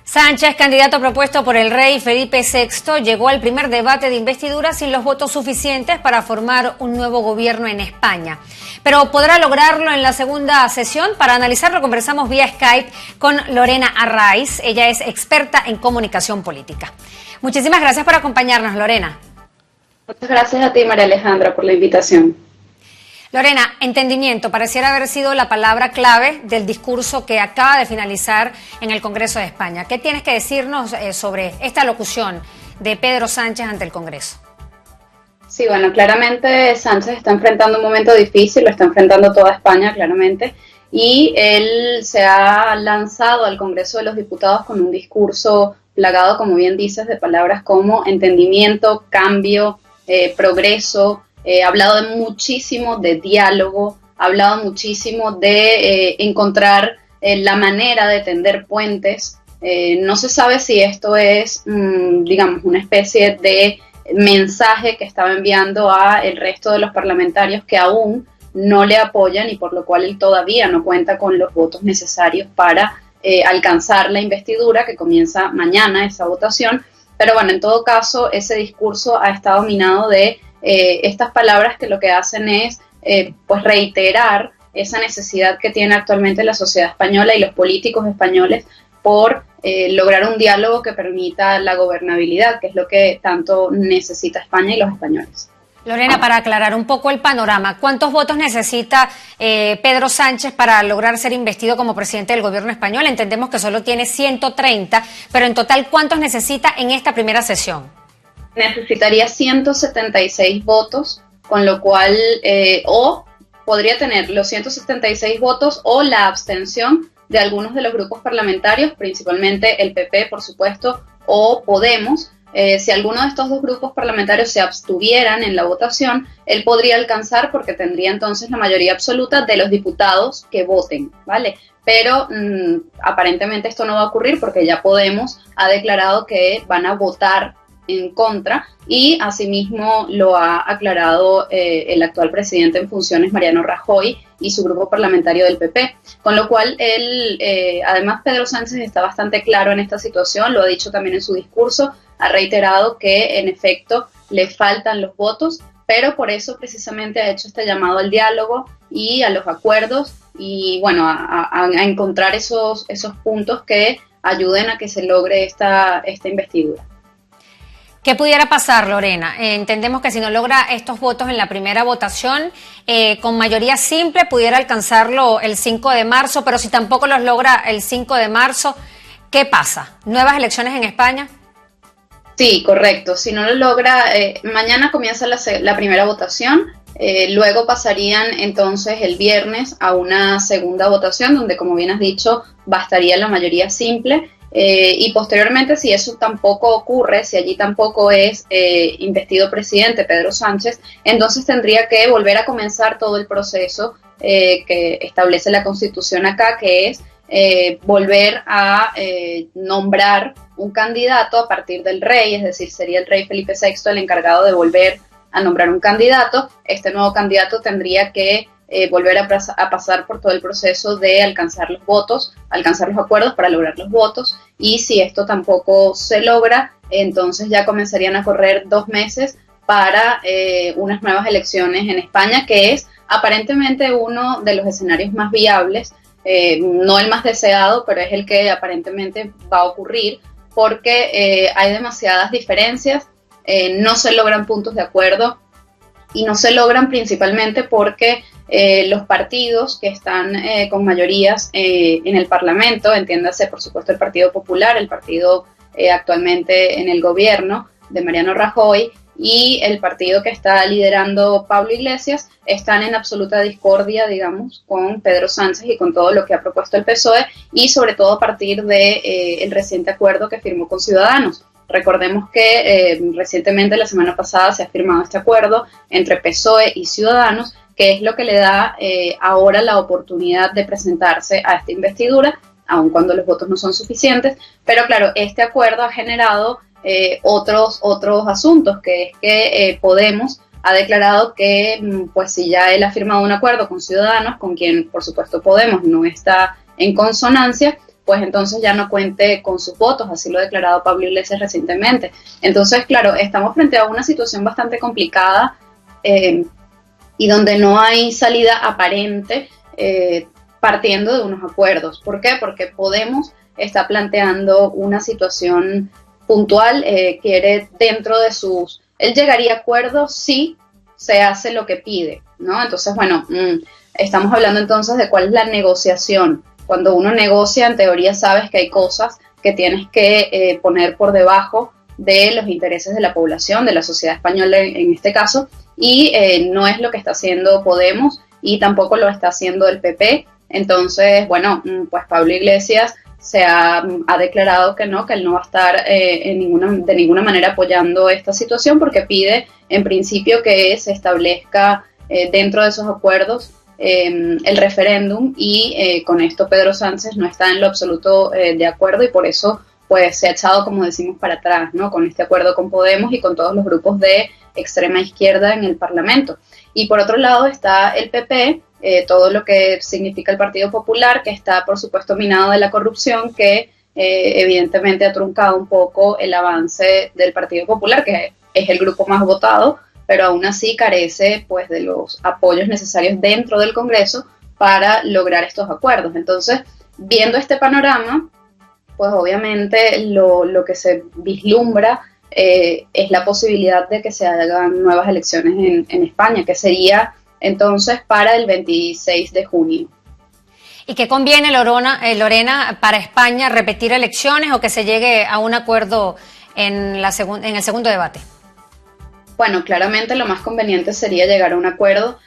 Sánchez, candidato propuesto por el rey Felipe VI, llegó al primer debate de investidura sin los votos suficientes para formar un nuevo gobierno en España. Pero podrá lograrlo en la segunda sesión. Para analizarlo conversamos vía Skype con Lorena Arraiz. Ella es experta en comunicación política. Muchísimas gracias por acompañarnos, Lorena. Muchas gracias a ti, María Alejandra, por la invitación. Lorena, entendimiento pareciera haber sido la palabra clave del discurso que acaba de finalizar en el Congreso de España. ¿Qué tienes que decirnos sobre esta locución de Pedro Sánchez ante el Congreso? Sí, bueno, claramente Sánchez está enfrentando un momento difícil, lo está enfrentando toda España, claramente, y él se ha lanzado al Congreso de los Diputados con un discurso plagado, como bien dices, de palabras como entendimiento, cambio, progreso. Ha hablado muchísimo de diálogo, ha hablado muchísimo de encontrar la manera de tender puentes. No se sabe si esto es, digamos, una especie de mensaje que estaba enviando a el resto de los parlamentarios que aún no le apoyan y por lo cual él todavía no cuenta con los votos necesarios para alcanzar la investidura, que comienza mañana esa votación. Pero bueno, en todo caso, ese discurso ha estado minado de estas palabras que lo que hacen es pues reiterar esa necesidad que tiene actualmente la sociedad española y los políticos españoles por lograr un diálogo que permita la gobernabilidad, que es lo que tanto necesita España y los españoles. Lorena, para aclarar un poco el panorama, ¿cuántos votos necesita Pedro Sánchez para lograr ser investido como presidente del gobierno español? Entendemos que solo tiene 130, pero en total, ¿cuántos necesita en esta primera sesión? Necesitaría 176 votos, con lo cual o podría tener los 176 votos o la abstención de algunos de los grupos parlamentarios, principalmente el PP, por supuesto, o Podemos. Si alguno de estos dos grupos parlamentarios se abstuvieran en la votación, él podría alcanzar, porque tendría entonces la mayoría absoluta de los diputados que voten, ¿vale? Pero aparentemente esto no va a ocurrir porque ya Podemos ha declarado que van a votar en contra y asimismo lo ha aclarado el actual presidente en funciones, Mariano Rajoy, y su grupo parlamentario del PP, con lo cual además Pedro Sánchez está bastante claro en esta situación, lo ha dicho también en su discurso, ha reiterado que en efecto le faltan los votos, pero por eso precisamente ha hecho este llamado al diálogo y a los acuerdos y bueno, a encontrar esos puntos que ayuden a que se logre esta investidura. ¿Qué pudiera pasar, Lorena? Entendemos que si no logra estos votos en la primera votación, con mayoría simple pudiera alcanzarlo el 5 de marzo, pero si tampoco los logra el 5 de marzo, ¿qué pasa? ¿Nuevas elecciones en España? Sí, correcto. Si no lo logra, mañana comienza la primera votación, luego pasarían entonces el viernes a una segunda votación, donde, como bien has dicho, bastaría la mayoría simple. Y posteriormente, si eso tampoco ocurre, si allí tampoco es investido presidente Pedro Sánchez, entonces tendría que volver a comenzar todo el proceso que establece la Constitución acá, que es volver a nombrar un candidato a partir del rey, es decir, sería el rey Felipe VI el encargado de volver a nombrar un candidato. Este nuevo candidato tendría que volver a pasar por todo el proceso de alcanzar los votos, alcanzar los acuerdos para lograr los votos, y si esto tampoco se logra, entonces ya comenzarían a correr 2 meses para unas nuevas elecciones en España, que es aparentemente uno de los escenarios más viables, no el más deseado, pero es el que aparentemente va a ocurrir, porque hay demasiadas diferencias, no se logran puntos de acuerdo, y no se logran principalmente porque los partidos que están con mayorías en el Parlamento, entiéndase por supuesto el Partido Popular, el partido actualmente en el gobierno de Mariano Rajoy y el partido que está liderando Pablo Iglesias, están en absoluta discordia, digamos, con Pedro Sánchez y con todo lo que ha propuesto el PSOE y sobre todo a partir de el reciente acuerdo que firmó con Ciudadanos. Recordemos que recientemente, la semana pasada, se ha firmado este acuerdo entre PSOE y Ciudadanos, que es lo que le da ahora la oportunidad de presentarse a esta investidura, aun cuando los votos no son suficientes. Pero claro, este acuerdo ha generado otros asuntos, que es que Podemos ha declarado que pues si ya él ha firmado un acuerdo con Ciudadanos, con quien por supuesto Podemos no está en consonancia, pues entonces ya no cuente con sus votos, así lo ha declarado Pablo Iglesias recientemente. Entonces, claro, estamos frente a una situación bastante complicada y donde no hay salida aparente partiendo de unos acuerdos. ¿Por qué? Porque Podemos está planteando una situación puntual, quiere dentro de sus... Él llegaría a acuerdos si se hace lo que pide, ¿no? Entonces, bueno, estamos hablando entonces de cuál es la negociación. Cuando uno negocia, en teoría sabes que hay cosas que tienes que poner por debajo de los intereses de la población, de la sociedad española en este caso, y no es lo que está haciendo Podemos y tampoco lo está haciendo el PP. Entonces, bueno, pues Pablo Iglesias se ha declarado que él no va a estar de ninguna manera apoyando esta situación, porque pide en principio que se establezca dentro de esos acuerdos el referéndum, y con esto Pedro Sánchez no está en lo absoluto de acuerdo, y por eso pues se ha echado, como decimos, para atrás, ¿no? Con este acuerdo con Podemos y con todos los grupos de extrema izquierda en el Parlamento. Y por otro lado está el PP, todo lo que significa el Partido Popular, que está por supuesto minado de la corrupción, que evidentemente ha truncado un poco el avance del Partido Popular, que es el grupo más votado, pero aún así carece pues de los apoyos necesarios dentro del Congreso para lograr estos acuerdos. Entonces, viendo este panorama, pues obviamente lo que se vislumbra es la posibilidad de que se hagan nuevas elecciones en España, que sería entonces para el 26 de junio. ¿Y qué conviene, Lorena, para España, repetir elecciones o que se llegue a un acuerdo en el segundo debate? Bueno, claramente lo más conveniente sería llegar a un acuerdo,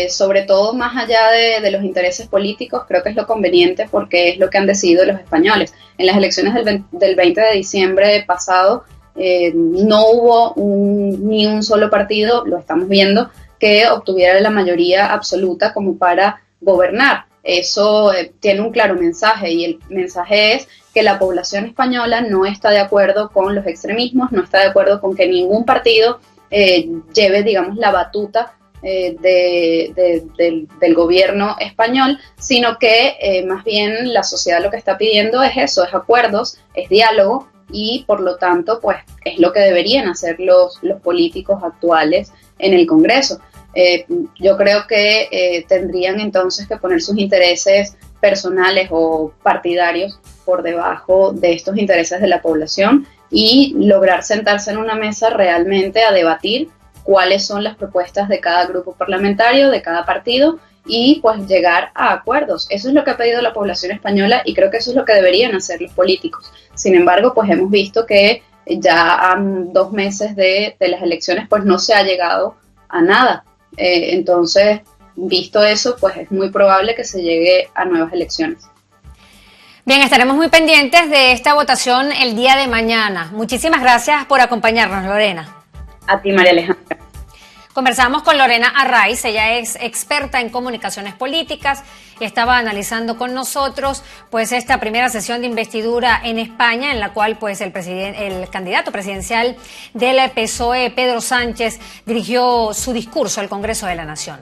sobre todo más allá de los intereses políticos. Creo que es lo conveniente porque es lo que han decidido los españoles. En las elecciones del 20 de diciembre pasado no hubo ni un solo partido, lo estamos viendo, que obtuviera la mayoría absoluta como para gobernar. Eso tiene un claro mensaje, y el mensaje es que la población española no está de acuerdo con los extremismos, no está de acuerdo con que ningún partido lleve, digamos, la batuta del gobierno español, sino que más bien la sociedad lo que está pidiendo es eso, es acuerdos, es diálogo, y por lo tanto pues es lo que deberían hacer los políticos actuales en el Congreso. Yo creo que tendrían entonces que poner sus intereses personales o partidarios por debajo de estos intereses de la población y lograr sentarse en una mesa realmente a debatir cuáles son las propuestas de cada grupo parlamentario, de cada partido, y pues llegar a acuerdos. Eso es lo que ha pedido la población española y creo que eso es lo que deberían hacer los políticos. Sin embargo, pues hemos visto que ya a 2 meses de las elecciones pues no se ha llegado a nada. Entonces, visto eso, pues es muy probable que se llegue a nuevas elecciones. Bien, estaremos muy pendientes de esta votación el día de mañana. Muchísimas gracias por acompañarnos, Lorena. A ti, María Alejandra. Conversamos con Lorena Arraiz, ella es experta en comunicaciones políticas y estaba analizando con nosotros pues esta primera sesión de investidura en España, en la cual pues el candidato presidencial del PSOE, Pedro Sánchez, dirigió su discurso al Congreso de la Nación.